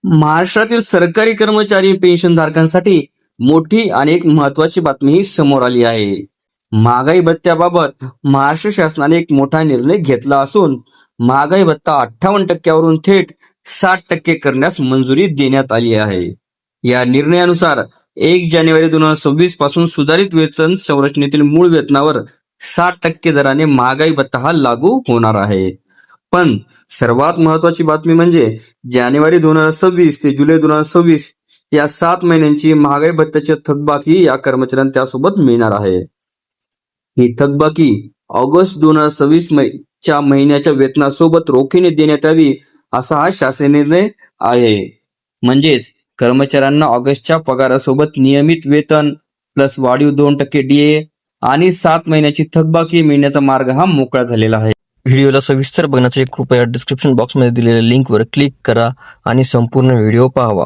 महाराष्ट्रातील सरकारी कर्मचारी पेन्शनधारकांसाठी मोठी आणि एक महत्वाची बातमी समोर आली आहे. महागाई भत्त्याबाबत महाराष्ट्र शासनाने एक मोठा निर्णय घेतला असून महागाई भत्ता 58% थेट 60% करण्यास मंजुरी देण्यात आली आहे. या निर्णयानुसार 1 जानेवारी 2026 पासून सुधारित वेतन संरचनेतील मूळ वेतनावर 60% दराने महागाई भत्ता हा लागू होणार आहे. पण सर्वात महत्वाची बातमी म्हणजे जानेवारी 2026 ते जुलै 2026 या 7 महिन्यांची महागाई भत्त्याची थकबाकी या कर्मचाऱ्यांना त्यासोबत मिळणार आहे. ही थकबाकी ऑगस्ट 2026 च्या महिन्याच्या वेतनासोबत रोखीने देण्यात यावी असा हा शासन निर्णय आहे. म्हणजेच कर्मचाऱ्यांना ऑगस्टच्या पगारासोबत नियमित वेतन प्लस वाढीव 2% DA आणि 7 महिन्याची थकबाकी मिळण्याचा मार्ग हा मोकळा झालेला आहे. व्हिडिओला सविस्तर बघण्यासाठी कृपया डिस्क्रिप्शन बॉक्समध्ये दिलेल्या लिंकवर क्लिक करा आणि संपूर्ण व्हिडिओ पाहावा.